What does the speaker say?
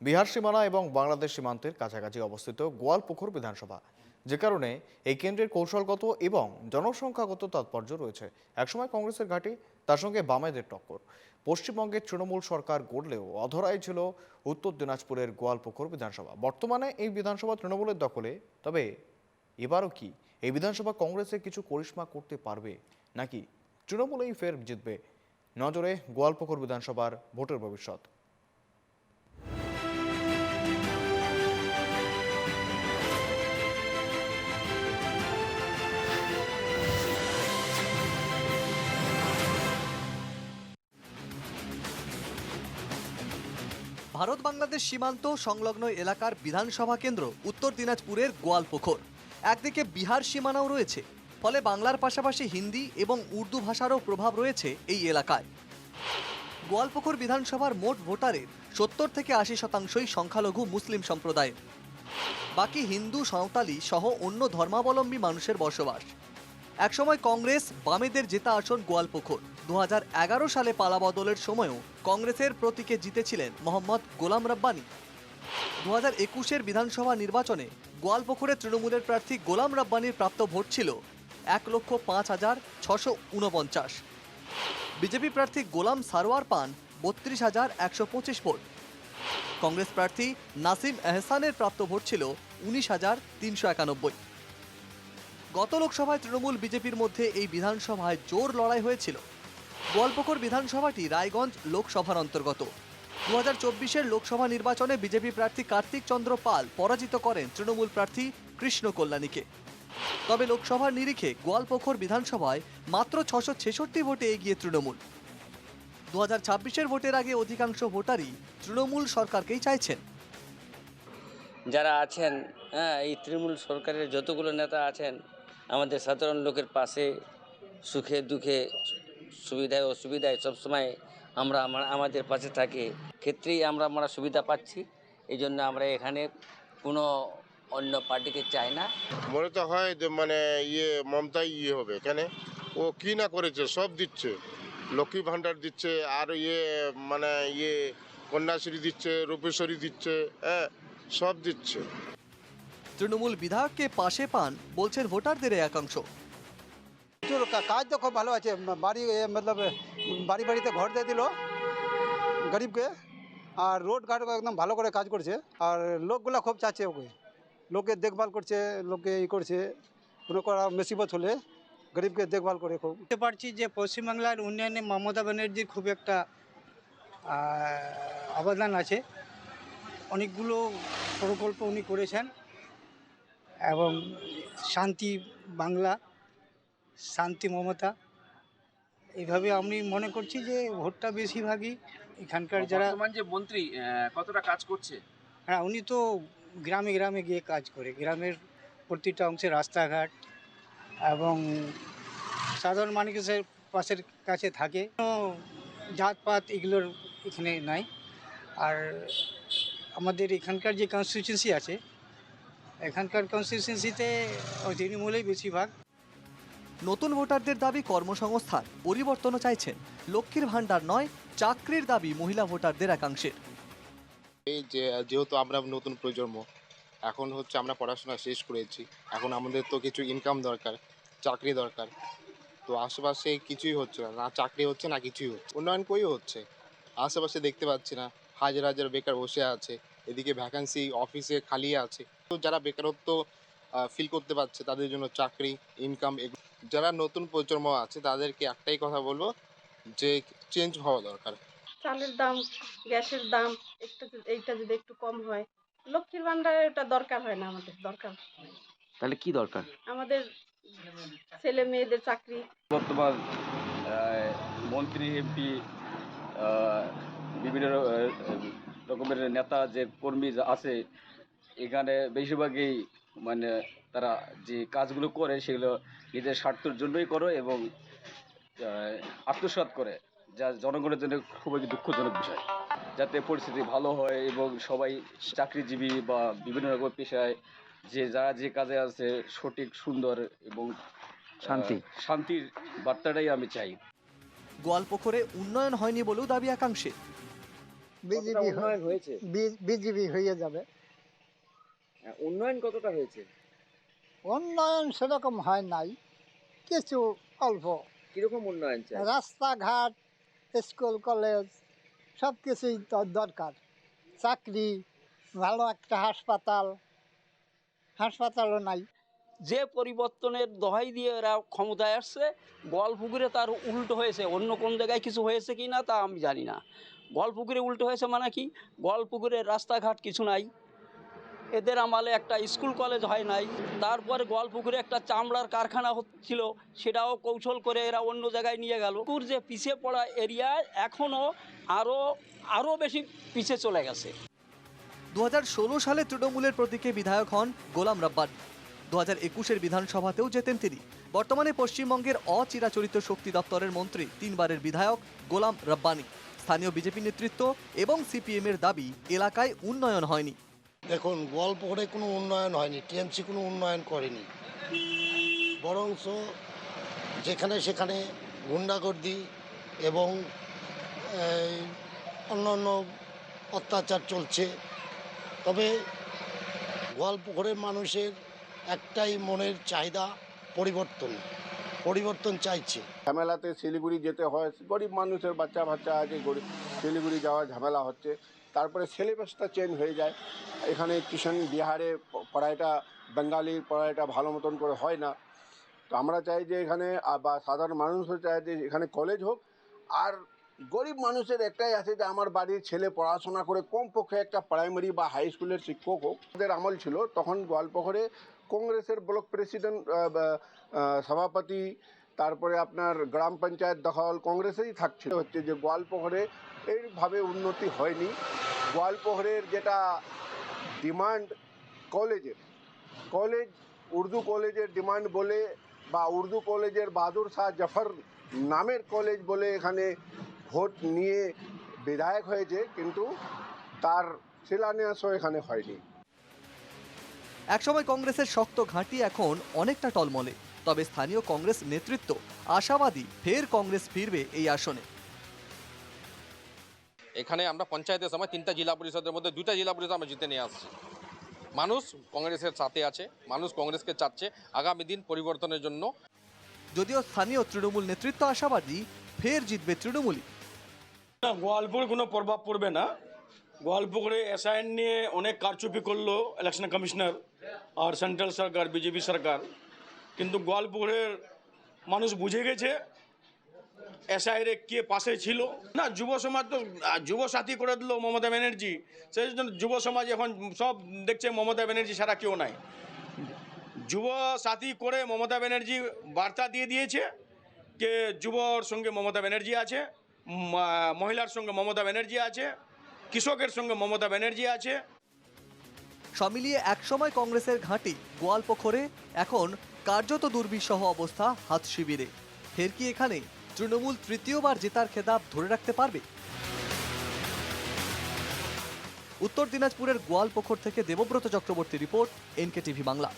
বিহার সীমানা এবং বাংলাদেশ সীমান্তের কাছাকাছি অবস্থিত গোয়ালপুকুর বিধানসভা, যে কারণে এই কেন্দ্রের কৌশলগত এবং জনসংখ্যাগত তাৎপর্য রয়েছে। একসময় কংগ্রেসের ঘাঁটি, তার সঙ্গে বামেদের টক্কর। পশ্চিমবঙ্গের তৃণমূল সরকার গড়লেও অধরাই ছিল উত্তর দিনাজপুরের গোয়ালপুকুর বিধানসভা। বর্তমানে এই বিধানসভা তৃণমূলের দখলে। তবে এবারও কি এই বিধানসভা কংগ্রেসে কিছু করিশ্মা করতে পারবে, নাকি তৃণমূলেই ফের জিতবে? নজরে গোয়ালপুকুর বিধানসভার ভোটের ভবিষ্যৎ। ভারত বাংলাদেশ সীমান্ত সংলগ্ন এলাকার বিধানসভা কেন্দ্র উত্তর দিনাজপুরের গোয়ালপুকুর। একদিকে বিহার সীমানাও রয়েছে, ফলে বাংলার পাশাপাশি হিন্দি এবং উর্দু ভাষারও প্রভাব রয়েছে এই এলাকায়। গোয়ালপুকুর বিধানসভার মোট ভোটারের 70 থেকে 80% সংখ্যালঘু মুসলিম সম্প্রদায়ের। বাকি হিন্দু, সাঁওতালি সহ অন্য ধর্মাবলম্বী মানুষের বসবাস। একসময় কংগ্রেস বামেদের জেতা আসন গোয়ালপুকুর। 2011 সালে পালাবদলের সময়ও কংগ্রেসের প্রতীকে জিতেছিলেন মোহাম্মদ গোলাম রব্বানী। 2021-এর বিধানসভা নির্বাচনে গোয়ালপুকুরে তৃণমূলের প্রার্থী গোলাম রব্বানীর প্রাপ্ত ভোট ছিল 1,05,649। বিজেপি প্রার্থী গোলাম সারোয়ার পান 32,125 ভোট। কংগ্রেস প্রার্থী নাসিম এহসানের প্রাপ্ত ভোট ছিল 19,391। গত লোকসভায় তৃণমূল বিজেপির মধ্যে এই বিধানসভায় জোর লড়াই হয়েছিল। গোয়ালপুকুর বিধানসভাটি রায়গঞ্জ লোকসভার অন্তর্গত। 2024-এর লোকসভা নির্বাচনে বিজেপি প্রার্থী কার্তিক চন্দ্র পাল পরাজিত করেন তৃণমূল প্রার্থী কৃষ্ণ কল্যাণীকে। তবে লোকসভার নিরিখে গোয়ালপুকুর বিধানসভায় মাত্র 666 ভোটে এগিয়ে তৃণমূল। 2026-এর ভোটের আগে অধিকাংশ ভোটারই তৃণমূল সরকারকেই চাইছেন। যারা আছেন, এই তৃণমূল সরকারের যতগুলো নেতা আছেন, আমাদের সাধারণ লোকের পাশে সুখে দুঃখে সুবিধায় অসুবিধায় সবসময় আমাদের পাশে থাকে ক্ষেত্রেই আমরা সুবিধা পাচ্ছি। এই জন্য আমরা এখানে কোনো অন্য পার্টিকে চাই না। মনে তো হয় যে মানে মমতাই হবে, কেন ও কি না করেছে, সব দিচ্ছে, লক্ষ্মী ভাণ্ডার দিচ্ছে, আর মানে কন্যাশ্রী দিচ্ছে, রূপেশ্বরী দিচ্ছে, সব দিচ্ছে। তৃণমূল বিধায়ককে পাশে পান বলছেন ভোটারদের একাংশ। কাজ তো খুব ভালো আছে, বাড়িতে ঘর দিয়ে দিল গরিবকে, আর রোড ঘাট একদম ভালো করে কাজ করছে, আর লোকগুলা খুব চাচ্ছে ওকে, লোকের দেখভাল করছে, লোককে করছে, কোনো করা মুসিবত হলে গরিবকে দেখভাল করে। খুব বুঝতে পারছি যে পশ্চিমবাংলার উন্নয়নে মমতা ব্যানার্জির খুব একটা অবদান আছে। অনেকগুলো প্রকল্প উনি করেছেন, এবং শান্তি বাংলা, শান্তি মমতা, এইভাবে আমি মনে করছি যে ভোটটা বেশিরভাগই এখানকার যারা যে মন্ত্রী কতটা কাজ করছে। হ্যাঁ, উনি তো গ্রামে গ্রামে গিয়ে কাজ করে, গ্রামের প্রতিটা অংশে রাস্তাঘাট এবং সাধারণ মানুষের পাশের কাছে থাকে। কোনো জাতপাত এগুলোর এখানে নাই। আর আমাদের এখানকার যে কনস্টিটিউয়েন্সি আছে, এখানকার কনস্টিটিউয়েন্সিতে তৃণমূলেই বেশিরভাগ। নতুন ভোটারদের দাবি কর্মসংস্থান, পরিবর্তনও চাইছেন। লক্ষ্মীর ভাণ্ডার নয়, চাকরির দাবি মহিলা ভোটারদের একাংশের। এই যেহেতু আমরা নতুন প্রজন্ম, এখন আমরা পড়াশোনা শেষ করেছি, এখন আমাদের তো কিছু ইনকাম দরকার, চাকরি দরকার। তো আশেপাশে কিছুই হচ্ছে না, না চাকরি হচ্ছে না কিছুই হচ্ছে, উন্নয়ন কই হচ্ছে। আশেপাশে দেখতে পাচ্ছি না, হাজার হাজার বেকার বসে আছে, এদিকে ভ্যাকান্সি অফিসে খালি আছে। তো যারা বেকারত্ব ফিল করতে পারছে তাদের জন্য চাকরি, ইনকাম, যারা নতুন প্রজন্ম আছে তাদেরকে একটাই কথা বলবো যে চেঞ্জ হওয়া দরকার। চালের দাম, গ্যাসের দাম এইটা যদি একটু কম হয়, লক্ষ্মীর ভাণ্ডারের ওটা দরকার হয় না, আমাদের দরকার। তাহলে কি দরকার? আমাদের ছেলে মেয়েদের চাকরি। বর্তমান মন্ত্রী, এমপি, বিভিন্ন রকমের নেতা যে কর্মী আছে এখানে বেশিরভাগই মানে তারা যে কাজগুলো করে সেগুলো নিজের স্বার্থের জন্যই করে এবং আত্মসাৎ করে, যা জনগণের জন্য খুবই দুঃখজনক বিষয়। যাতে পরিস্থিতি ভালো হয় এবং সবাই চাকরিজীবী বা বিভিন্ন রকম পেশায় যারা যে কাজে আছে সঠিক, সুন্দর এবং শান্তির বার্তাটাই আমি চাই। গোয়ালপুকুরে উন্নয়ন হয়নি বলেও দাবি একাংশে। কতটা উন্নয়ন হয়েছে? বিজেপি হয়ে যাবে। উন্নয়ন কতটা হয়েছে? উন্নয়ন সেরকম হয় নাই, কিছু অল্প। কিরকম উন্নয়ন চাই? রাস্তাঘাট, স্কুল কলেজ সব কিছুই দরকার। চাকরি, ভালো একটা হাসপাতালও নাই। যে পরিবর্তনের দোহাই দিয়ে এরা ক্ষমতায় আসছে, গোয়ালপুকুরে তার উল্টো হয়েছে। অন্য কোন জায়গায় কিছু হয়েছে কি না তা আমি জানি না। গোয়ালপুকুরে উল্টো হয়েছে মানে কি, গোয়ালপুকুরের রাস্তাঘাট কিছু নাই, এদের আমলে একটা স্কুল কলেজ হয় নাই। তারপরে গোয়ালপুকুরে একটা চামড়ার কারখানা হচ্ছিল, সেটাও কৌশল করে এরা অন্য জায়গায় নিয়ে গেল। পুকুর যে পিছিয়ে পড়া এরিয়া এখনও আরও বেশি পিছিয়ে চলে গেছে। 2016 সালে তৃণমূলের প্রতীকে বিধায়ক হন গোলাম রাব্বানী। 2021-এর বিধানসভাতেও জেতেন তিনি। বর্তমানে পশ্চিমবঙ্গের অচিরাচরিত শক্তি দপ্তরের মন্ত্রী, 3 বারের বিধায়ক গোলাম রাব্বানী। স্থানীয় বিজেপি নেতৃত্ব এবং সিপিএমের দাবি এলাকায় উন্নয়ন হয়নি। দেখুন, গোয়ালপুকুরে কোনো উন্নয়ন হয়নি, টিএমসি কোনো উন্নয়ন করেনি, বরঞ্চ যেখানে সেখানে গুন্ডাগর্দি এবং অন্যান্য অত্যাচার চলছে। তবে গোয়ালপুকুরের মানুষের একটাই মনের চাহিদা, পরিবর্তন চাইছে। ঝামেলাতে শিলিগুড়ি যেতে হয়, গরিব মানুষের বাচ্চা আছে, শিলিগুড়ি যাওয়ার ঝামেলা হচ্ছে। তারপরে সিলেবাসটা চেঞ্জ হয়ে যায়, এখানে কিষাণ বিহারে পড়াইটা, বেঙ্গালির পড়াইটা ভালো মতন করে হয় না। তো আমরা চাই যে এখানে, বা সাধারণ মানুষও চায় যে এখানে কলেজ হোক। আর গরিব মানুষের একটাই আছে যে আমার বাড়ির ছেলে পড়াশোনা করে কমপক্ষে একটা প্রাইমারি বা হাই স্কুলের শিক্ষক হোক। আমাদের আমল ছিল তখন গোয়ালপুকুরে কংগ্রেসের ব্লক প্রেসিডেন্ট, সভাপতি, তারপরে আপনার গ্রাম পঞ্চায়েত দখল কংগ্রেসেরই থাকছিল। হচ্ছে যে গোয়ালপুকুরে এইভাবে উন্নতি হয়নি। গোয়ালপুকুরের যেটা ডিমান্ড কলেজ উর্দু কলেজের ডিমান্ড বলে, বা উর্দু কলেজের বাহাদুর শাহ জফর নামের কলেজ বলে এখানে ভোট নিয়ে বিধায়ক হয়েছে, কিন্তু তার শিলান্যাসও এখানে হয়নি। একসময় কংগ্রেসের শক্ত ঘাঁটি এখন অনেকটা টলমলে। তবে স্থানীয় কংগ্রেস নেতৃত্ব আশাবাদী ফের কংগ্রেস ফিরবে এই আসনে। এখানে আমরা পঞ্চায়েতের সময় 3টা জেলা পরিষদের মধ্যে 2টা জেলা পরিষদ আমরা জিতে নিয়ে আসছি। মানুষ কংগ্রেসের সাথে আছে, মানুষ কংগ্রেসকে চাচ্ছে আগামী দিন পরিবর্তনের জন্য। যদিও স্থানীয় তৃণমূল নেতৃত্ব আশাবাদী ফের জিতবে তৃণমূলই। গোয়ালপুরে কোনো প্রভাব পড়বে না। গোয়ালপুকুরে এসআইএন নিয়ে অনেক কারচুপি করলো ইলেকশন কমিশনার আর সেন্ট্রাল সরকার, বিজেপি সরকার, কিন্তু গোয়ালপুকুরের মানুষ বুঝে গেছে এসআইরে কে পাশে ছিল না। যুব সমাজ তো যুব সাথী করে দিল মমতা ব্যানার্জি, সেই জন্য যুব সমাজ এখন সব দেখছে মমতা ব্যানার্জি ছাড়া কেউ নাই। যুব সাথী করে মমতা ব্যানার্জি বার্তা দিয়ে দিয়েছে যে যুবর সঙ্গে মমতা ব্যানার্জি আছে, মহিলার সঙ্গে মমতা ব্যানার্জি আছে, কৃষকের সঙ্গে মমতা ব্যানার্জি আছে। সব মিলিয়ে একসময় কংগ্রেসের ঘাঁটি গোয়ালপুকুরে এখন কার্যত দুর্বিষহ অবস্থা হাত শিবিরে। ফের কি এখানে তৃণমূল তৃতীয়বার জেতার খেতাব ধরে রাখতে পারবে? উত্তর দিনাজপুরের গোয়ালপুকুর থেকে দেবব্রত চক্রবর্তী রিপোর্ট, NKTV বাংলা।